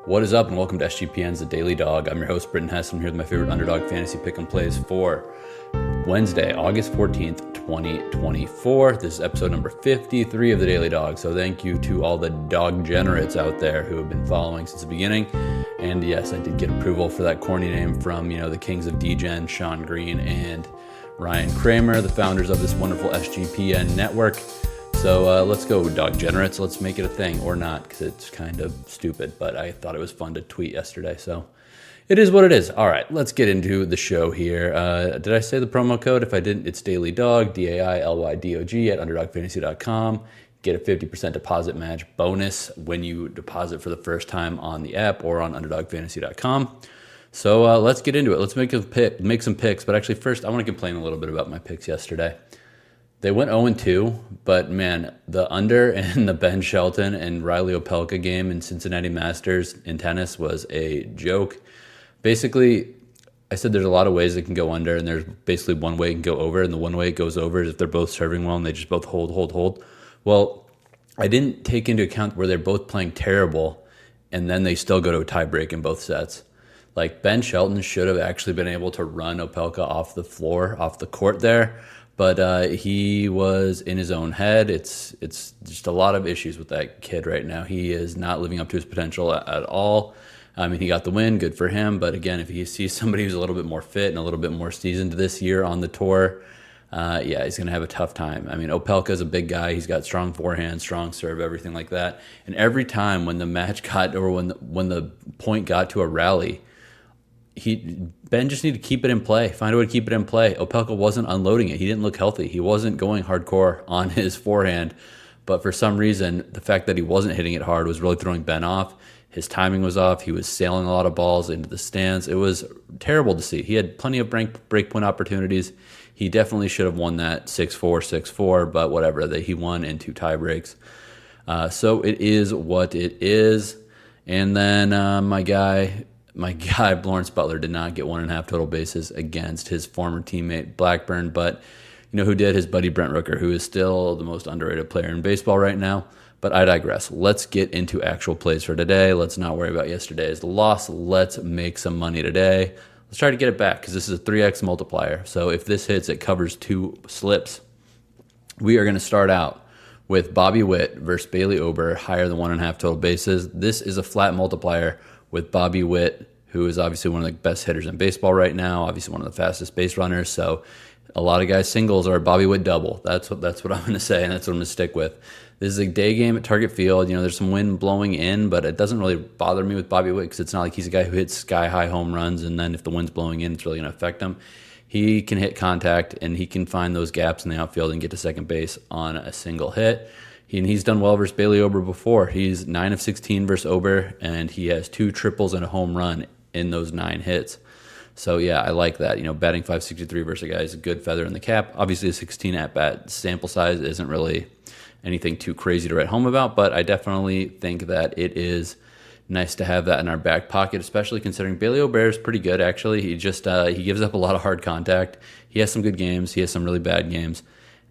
What is up, and welcome to SGPN's The Daily Dog. I'm your host, Britton Hess. I'm here with my favorite Underdog fantasy pick and plays for Wednesday, August 14th, 2024. This is episode number 53 of The Daily Dog. So thank you to all the dog generates out there who have been following since the beginning. And yes, I did get approval for that corny name from, the kings of DGen, Sean Green and Ryan Kramer, the founders of this wonderful SGPN network. So let's go, dog generates. Let's make it a thing, or not, because it's kind of stupid, but I thought it was fun to tweet yesterday, so it is what it is. All right, let's get into the show here. Did I say the promo code? If I didn't, it's Daily Dog, DAILYDOG at underdogfantasy.com. Get a 50% deposit match bonus when you deposit for the first time on the app or on underdogfantasy.com. So let's get into it. Let's make some picks, but actually first I want to complain a little bit about my picks yesterday. They went 0-2, but man, the under in the Ben Shelton and Riley Opelka game in Cincinnati Masters in tennis was a joke. Basically, I said there's a lot of ways it can go under, and there's basically one way it can go over, and the one way it goes over is if they're both serving well and they just both hold. Well, I didn't take into account where they're both playing terrible, and then they still go to a tiebreak in both sets. Like, Ben Shelton should have actually been able to run Opelka off the floor, off the court there, but he was in his own head. It's just a lot of issues with that kid right now. He is not living up to his potential at all. I mean, he got the win, good for him. But again, if he sees somebody who's a little bit more fit and a little bit more seasoned this year on the tour, he's going to have a tough time. I mean, Opelka's a big guy. He's got strong forehand, strong serve, everything like that. And every time when the match got, or when the point got to a rally, Ben just needed to keep it in play, find a way to keep it in play. Opelka wasn't unloading it. He didn't look healthy. He wasn't going hardcore on his forehand. But for some reason, the fact that he wasn't hitting it hard was really throwing Ben off. His timing was off. He was sailing a lot of balls into the stands. It was terrible to see. He had plenty of breakpoint opportunities. He definitely should have won that 6-4, 6-4, but whatever. He won in 2 tie breaks. So it is what it is. And then my guy, Lawrence Butler, did not get 1.5 total bases against his former teammate Blackburn, but who did? His buddy Brent Rooker, who is still the most underrated player in baseball right now. But I digress. Let's get into actual plays for today. Let's not worry about yesterday's loss. Let's make some money today. Let's try to get it back, because this is a 3x multiplier. So if this hits, it covers 2 slips. We are going to start out with Bobby Witt versus Bailey Ober, higher than 1.5 total bases. This is a flat multiplier with Bobby Witt, who is obviously one of the best hitters in baseball right now, obviously one of the fastest base runners. So a lot of guys' singles are Bobby Witt double. That's what I'm going to say, and that's what I'm going to stick with. This is a day game at Target Field. There's some wind blowing in, but it doesn't really bother me with Bobby Witt, because it's not like he's a guy who hits sky-high home runs, and then if the wind's blowing in, it's really going to affect him. He can hit contact, and he can find those gaps in the outfield and get to second base on a single hit. He's done well versus Bailey Ober before. He's 9 of 16 versus Ober, and he has 2 triples and a home run in those 9 hits. So yeah, I like that. Batting .563 versus a guy is a good feather in the cap. Obviously, a 16 at-bat sample size isn't really anything too crazy to write home about, but I definitely think that it is nice to have that in our back pocket, especially considering Bailey Ober is pretty good, actually. He just he gives up a lot of hard contact. He has some good games. He has some really bad games.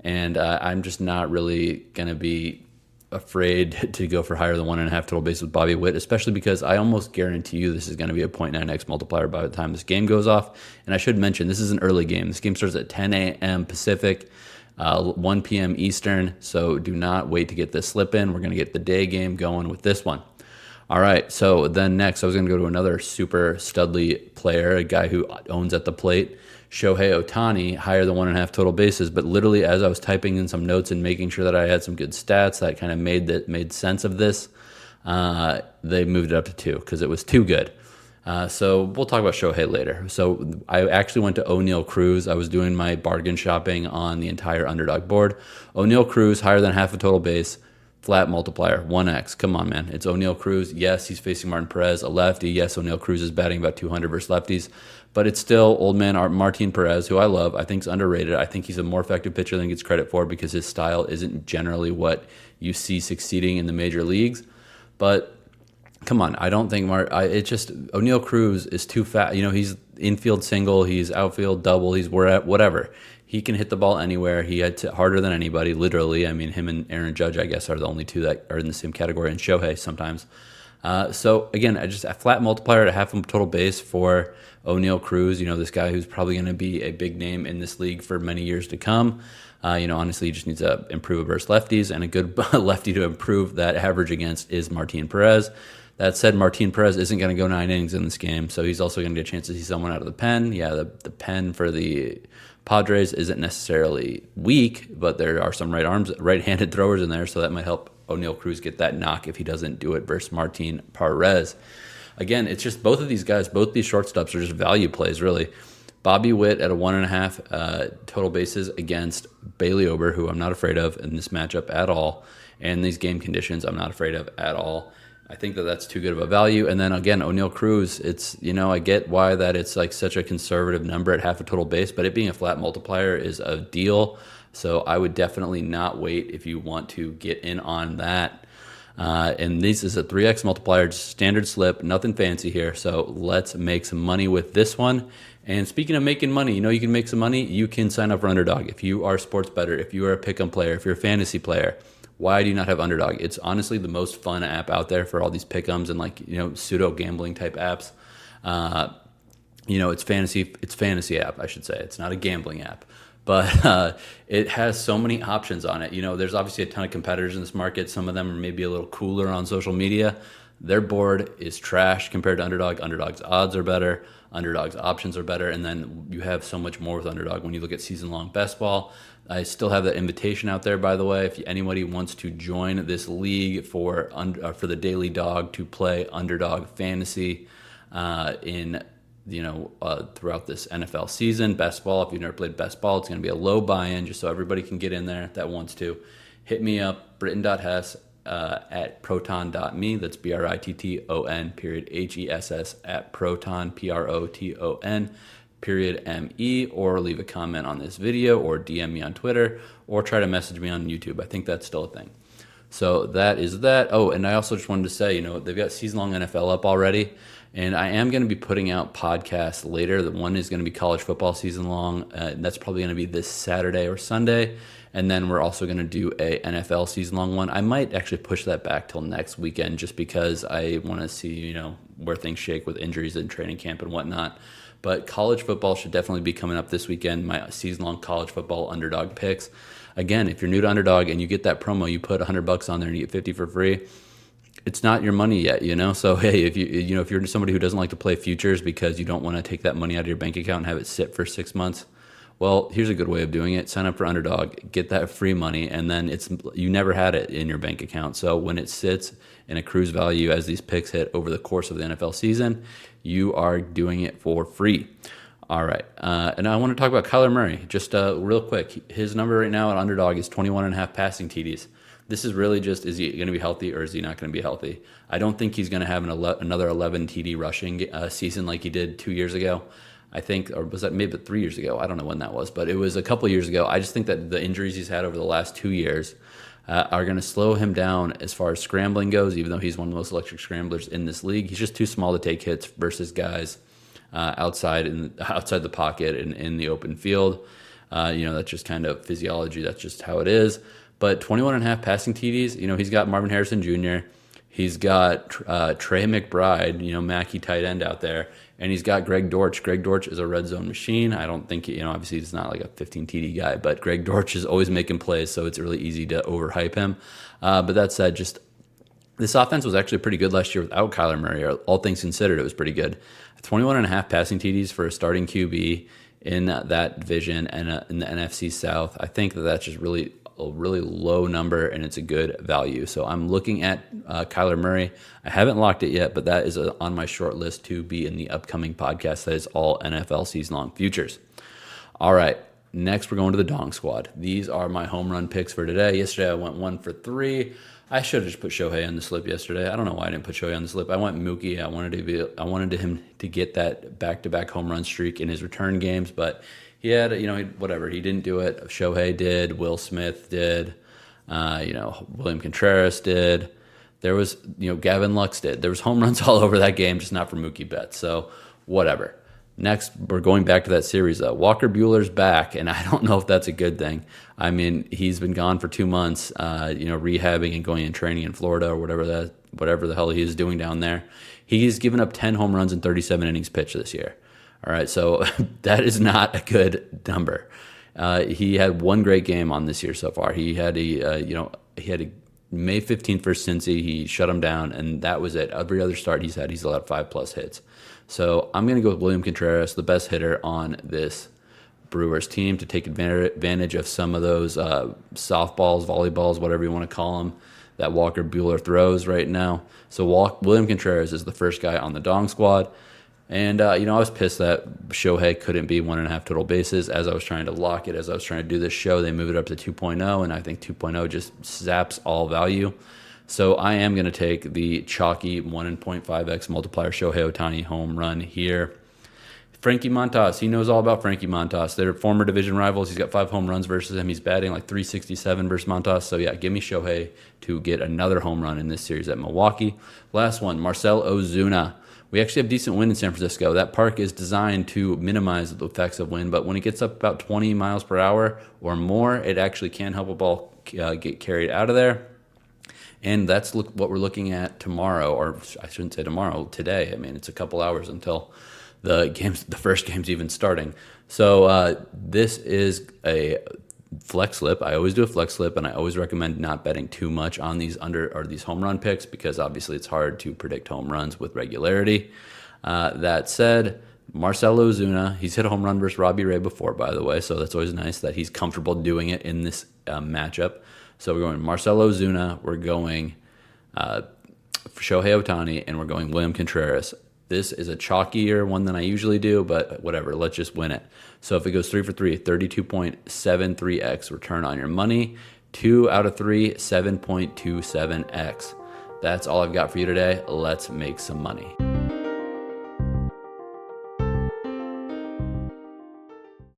And I'm just not really going to be afraid to go for higher than 1.5 total bases with Bobby Witt, especially because I almost guarantee you this is going to be a 0.9x multiplier by the time this game goes off. And I should mention, this is an early game. This game starts at 10 a.m. Pacific, 1 p.m. Eastern, so do not wait to get this slip in. We're going to get the day game going with this one. All right, so then next I was going to go to another super studly player, a guy who owns at the plate, Shohei Ohtani, higher than 1.5 total bases. But literally, as I was typing in some notes and making sure that I had some good stats that kind of made sense of this, they moved it up to 2 because it was too good. So we'll talk about Shohei later. So I actually went to Oneil Cruz. I was doing my bargain shopping on the entire Underdog board. Oneil Cruz, higher than half a total base, flat multiplier, 1x. Come on, man. It's Oneil Cruz. Yes, he's facing Martin Perez, a lefty. Yes, Oneil Cruz is batting about 200 versus lefties. But it's still old man Martin Perez, who I love. I think is underrated. I think he's a more effective pitcher than he gets credit for, because his style isn't generally what you see succeeding in the major leagues. But come on, I don't think Oneil Cruz is too fast. He's infield single, he's outfield double, he's whatever. He can hit the ball anywhere. He hits it harder than anybody, literally. I mean, him and Aaron Judge, I guess, are the only 2 that are in the same category, and Shohei sometimes. So again, I just a flat multiplier at half a total base for Oneil Cruz. This guy who's probably going to be a big name in this league for many years to come. Honestly, he just needs to improve versus lefties, and a good lefty to improve that average against is Martin Perez. That said, Martin Perez isn't going to go 9 innings in this game, so he's also going to get a chance to see someone out of the pen. Yeah, the pen for the Padres isn't necessarily weak, but there are some right-handed throwers in there, so that might help Oneil Cruz get that knock if he doesn't do it versus Martin Perez. Again, it's just both of these guys, both these shortstops are just value plays, really. Bobby Witt at a 1.5 total bases against Bailey Ober, who I'm not afraid of in this matchup at all, and these game conditions I'm not afraid of at all. I think that that's too good of a value. And then again, Oneil Cruz, it's, I get why that it's like such a conservative number at half a total base, but it being a flat multiplier is a deal. So I would definitely not wait if you want to get in on that. And this is a 3x multiplier, just standard slip, nothing fancy here. So let's make some money with this one. And speaking of making money, you can make some money. You can sign up for Underdog. If you are a sports bettor, if you are a pick'em player, if you're a fantasy player, why do you not have Underdog? It's honestly the most fun app out there for all these pick'ems and pseudo gambling type apps. It's fantasy app, I should say. It's not a gambling app, but it has so many options on it. There's obviously a ton of competitors in this market. Some of them are maybe a little cooler on social media. Their board is trash compared to Underdog. Underdog's odds are better. Underdog's options are better. And then you have so much more with Underdog when you look at season-long best ball. I still have that invitation out there, by the way. If anybody wants to join this league for the Daily Dog to play Underdog Fantasy throughout this NFL season, best ball, if you've never played best ball, it's going to be a low buy-in just so everybody can get in there that wants to. Hit me up, Britton.hess at proton.me. That's BRITTON HESS at proton, PROTON .me, or leave a comment on this video, or DM me on Twitter, or try to message me on YouTube. I think that's still a thing. So that is that. Oh, and I also just wanted to say, they've got season-long NFL up already, and I am going to be putting out podcasts later. The one is going to be college football season-long. That's probably going to be this Saturday or Sunday, and then we're also going to do a NFL season-long one. I might actually push that back till next weekend just because I want to see, where things shake with injuries in training camp and whatnot. But college football should definitely be coming up this weekend, my season-long college football Underdog picks. Again, if you're new to Underdog and you get that promo, you put $100 on there and you get 50 for free. It's not your money yet, So hey, if you're somebody who doesn't like to play futures because you don't want to take that money out of your bank account and have it sit for 6 months, well, here's a good way of doing it. Sign up for Underdog, get that free money, and then you never had it in your bank account. So when it sits in accrues value as these picks hit over the course of the NFL season, you are doing it for free. All right. And I want to talk about Kyler Murray just real quick. His number right now at Underdog is 21.5 passing TDs. This is really just, is he going to be healthy or is he not going to be healthy? I don't think he's going to have another 11 TD rushing season like he did 2 years ago. I think, or was that maybe 3 years ago? I don't know when that was, but it was a couple of years ago. I just think that the injuries he's had over the last 2 years are going to slow him down as far as scrambling goes, even though he's one of the most electric scramblers in this league. He's just too small to take hits versus guys outside the pocket and in the open field. That's just kind of physiology. That's just how it is. But 21.5 passing TDs, he's got Marvin Harrison Jr., he's got Trey McBride, Mackey tight end out there, and he's got Greg Dortch. Greg Dortch is a red zone machine. I don't think, obviously he's not like a 15 TD guy, but Greg Dortch is always making plays, so it's really easy to overhype him. But that said, just this offense was actually pretty good last year without Kyler Murray. All things considered, it was pretty good. 21.5 passing TDs for a starting QB in that division and in the NFC South. I think that's just really a really low number, and it's a good value. So I'm looking at Kyler Murray. I haven't locked it yet, but that is on my short list to be in the upcoming podcast. That is all NFL season-long futures. All right, next we're going to the Dong Squad. These are my home run picks for today. Yesterday I went 1 for 3. I should have just put Shohei on the slip yesterday. I don't know why I didn't put Shohei on the slip. I went Mookie. I wanted him to get that back-to-back home run streak in his return games, but he had, whatever. He didn't do it. Shohei did. Will Smith did. William Contreras did. There was, Gavin Lux did. There was home runs all over that game, just not for Mookie Betts. So whatever. Next, we're going back to that series. Walker Buehler's back, and I don't know if that's a good thing. I mean, he's been gone for 2 months, rehabbing and going in training in Florida or whatever the hell he is doing down there. He's given up 10 home runs in 37 innings pitched this year. All right, so that is not a good number. He had one great game on this year so far. He had a May 15th versus Cincy. He shut him down, and that was it. Every other start he's allowed 5+ hits. So I'm going to go with William Contreras, the best hitter on this Brewers team, to take advantage of some of those softballs, volleyballs, whatever you want to call them, that Walker Buehler throws right now. So William Contreras is the first guy on the Dong squad. And, I was pissed that Shohei couldn't be 1.5 total bases. As I was trying to lock it, as I was trying to do this show, they moved it up to 2.0, and I think 2.0 just zaps all value. So I am going to take the chalky 1.5x multiplier Shohei Ohtani home run here. Frankie Montas, he knows all about Frankie Montas. They're former division rivals. He's got 5 home runs versus him. He's batting like .367 versus Montas. So yeah, give me Shohei to get another home run in this series at Milwaukee. Last one, Marcel Ozuna. We actually have decent wind in San Francisco. That park is designed to minimize the effects of wind, but when it gets up about 20 miles per hour or more, it actually can help a ball get carried out of there. And that's what we're looking at tomorrow, or I shouldn't say tomorrow, today. I mean, it's a couple hours until the first game's even starting. So this is a flex slip. I always do a flex slip, and I always recommend not betting too much on these these home run picks, because obviously it's hard to predict home runs with regularity. That said, Marcel Ozuna, he's hit a home run versus Robbie Ray before, by the way, so that's always nice that he's comfortable doing it in this matchup. So we're going Marcel Ozuna, we're going Shohei Ohtani, and we're going William Contreras. This is a chalkier one than I usually do, but whatever, let's just win it. So if it goes 3 for 3, 32.73x return on your money. 2 out of 3, 7.27x. That's all I've got for you today. Let's make some money.